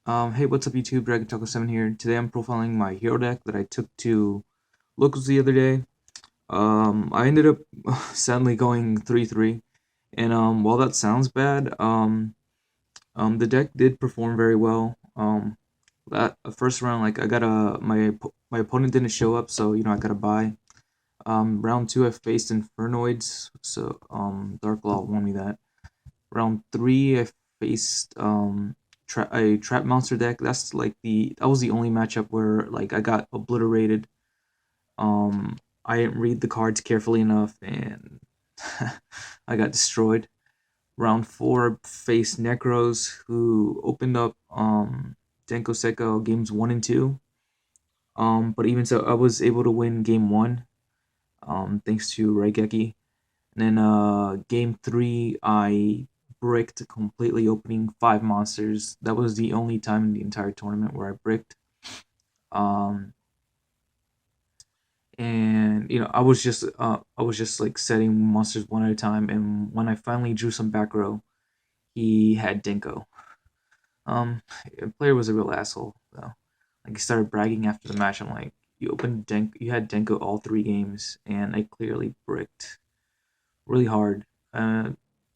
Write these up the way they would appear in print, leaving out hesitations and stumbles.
Hey, what's up YouTube? Dragon Taco 7 here. Today I'm profiling my hero deck that I took to locals the other day. I ended up sadly going 3-3. And while that sounds bad, the deck did perform very well. That first round, like I got my opponent didn't show up, so I got to buy. Round 2 I faced Infernoids, so Dark Law won me that. Round 3 I faced a trap monster deck. That was the only matchup where like I got obliterated. I didn't read the cards carefully enough and I got destroyed. Round 4 faced Necros, who opened up Denko Seko games 1 and 2. But even so, I was able to win game 1 thanks to Raigeki. And then game 3 I bricked completely, opening 5 monsters. That was the only time in the entire tournament where I bricked. Um, and I was just like setting monsters one at a time. And when I finally drew some back row, he had Denko. The player was a real asshole though. Like he started bragging after the match. I'm like, you had Denko all 3 games, and I clearly bricked really hard.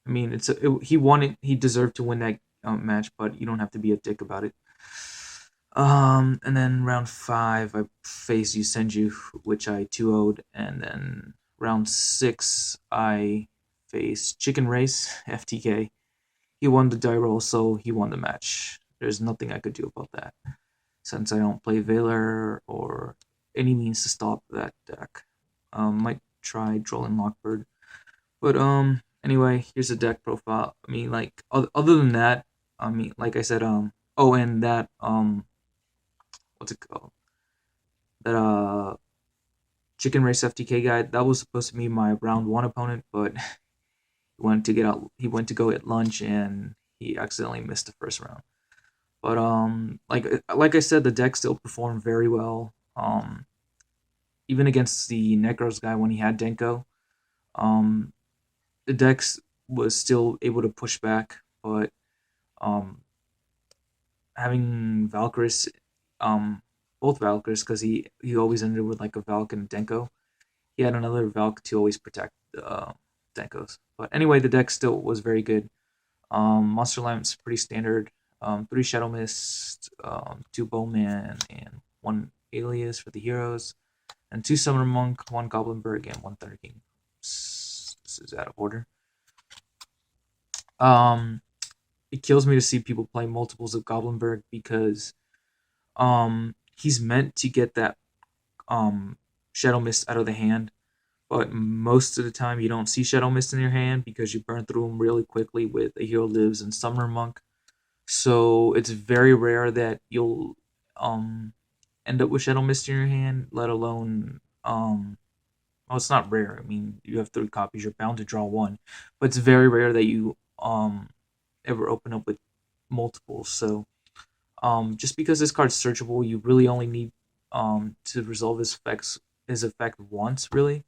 I mean, he won it. He deserved to win that match, but you don't have to be a dick about it. And then round 5, I faced Yusenju, which I 2-0'd, and then round 6, I faced Chicken Race FTK. He won the die roll, so he won the match. There's nothing I could do about that, since I don't play Valor or any means to stop that deck. Might try Droll Lockbird. But anyway, here's a deck profile. I mean, like other than that, I mean, like I said, oh, and that what's it called? That Chicken Race FTK guy. That was supposed to be my round 1 opponent, but he went to get out. He went to go at lunch and he accidentally missed the first round. But like I said, the deck still performed very well. Even against the Necros guy when he had Denko. Um, the decks was still able to push back, but um, having Valkyries, both Valkyries, because he always ended with like a Valk and Denko. He had another Valk to always protect Denkos. But anyway, the deck still was very good. Monster Line's pretty standard. 3 Shadow Mist, 2 Bowman, and 1 Alias for the heroes, and 2 Summoner Monk, 1 Goblin Bird, and 1 Thunder King. This is out of order. Um, it kills me to see people play multiples of Goblinberg because he's meant to get that Shadow Mist out of the hand, but most of the time you don't see Shadow Mist in your hand because you burn through them really quickly with A Hero Lives and Summoner Monk. So it's very rare that you'll end up with Shadow Mist in your hand, let alone well, it's not rare. I mean, you have 3 copies, you're bound to draw 1, but it's very rare that you ever open up with multiples. So just because this card's searchable, you really only need to resolve his effect once, really.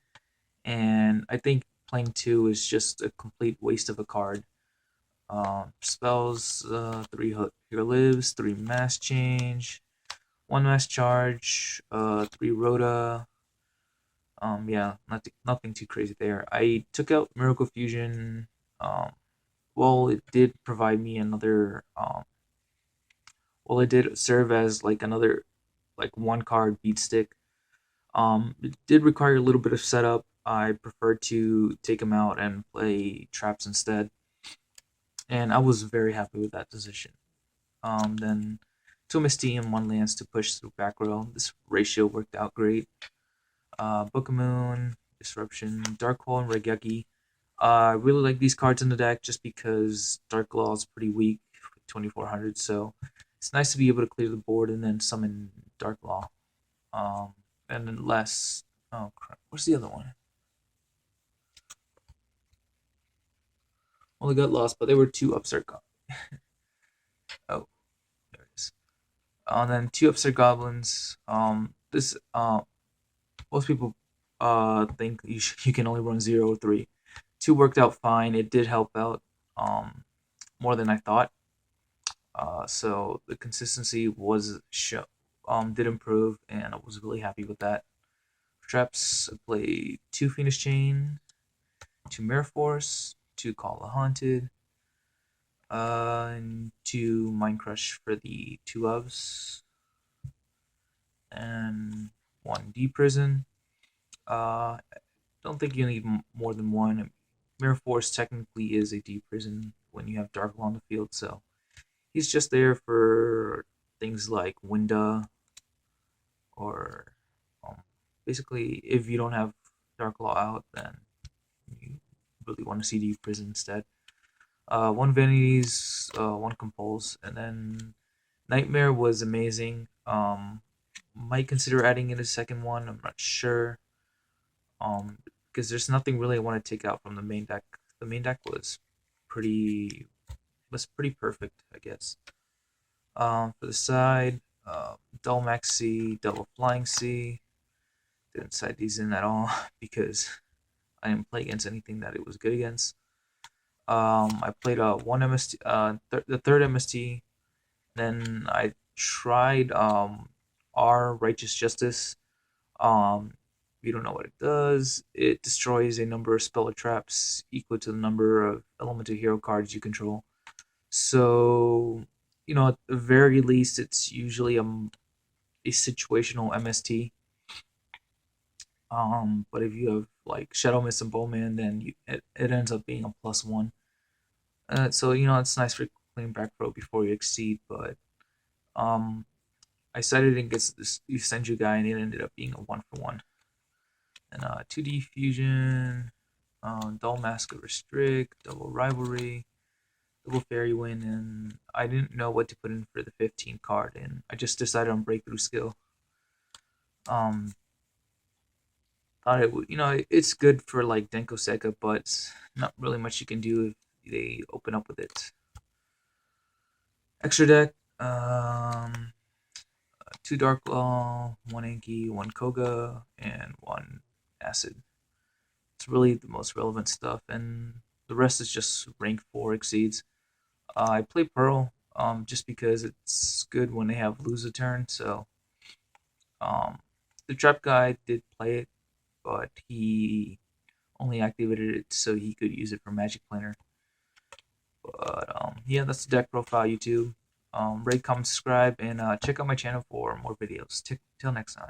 And I think playing 2 is just a complete waste of a card. Spells, 3 Hero Lives, 3 Mass Change, 1 Mass Charge, 3 Rhoda. Yeah, nothing too crazy there. I took out Miracle Fusion. Well, it did provide me another. Well, it did serve as like another, like 1 card beat stick. It did require a little bit of setup. I preferred to take him out and play traps instead, and I was very happy with that decision. Then 2 Misty and 1 Lance to push through back row. This ratio worked out great. Book of Moon, Disruption, Dark Hole, and Regeki. I really like these cards in the deck just because Dark Law is pretty weak with 2400, so it's nice to be able to clear the board and then summon Dark Law. And then less. Oh crap! What's the other one? Well, they got lost, but they were 2 Upstart Goblins. Oh, there it is. And then 2 Upstart Goblins. This most people think you can only run 0 or 3. 2 worked out fine. It did help out more than I thought. So the consistency did improve, and I was really happy with that. Traps, I played 2 Phoenix Chain, 2 Mirror Force, 2 Call of the Haunted, and 2 Mind Crush for the 2 ofs, and 1 D Prison. I don't think you need more than one. Mirror Force technically is a D Prison when you have Dark Law on the field, so he's just there for things like Winda or um, basically if you don't have Dark Law out, then you really want to see D Prison instead. 1 Vanities, 1 Compulse, and then Nightmare was amazing. Might consider adding in a second one. I'm not sure. Um, because there's nothing really I want to take out from the main deck. The main deck pretty pretty perfect, I guess. For the side, Double Max C, Double Flying C. Didn't side these in at all because I didn't play against anything that it was good against. I played one MST, the third MST. Then I tried R Righteous Justice. If you don't know what it does, it destroys a number of spell or traps equal to the number of elemental hero cards you control. So, at the very least, it's usually a situational MST. But if you have like Shadow Mist and Bowman, then it ends up being a +1. So it's nice for clean back row before you exceed, but um, I cited against this Senju guy, and it ended up being a 1-for-1. And 2D Fusion, Dull Mask of Restrict, Double Rivalry, Double Fairy Wind, and I didn't know what to put in for the 15 card, and I just decided on Breakthrough Skill. Um, Thought it would, it's good for like Denko Seka, but not really much you can do if they open up with it. Extra deck, 2 Dark Law, 1 Anki, 1 Koga, and 1 Acid. It's really the most relevant stuff, and the rest is just rank 4 exceeds. I play Pearl just because it's good when they have lose a turn. So um, the trap guy did play it, but he only activated it so he could use it for Magic Planner. But yeah, that's the deck profile, YouTube. Rate, comment, subscribe, and check out my channel for more videos. Till next time.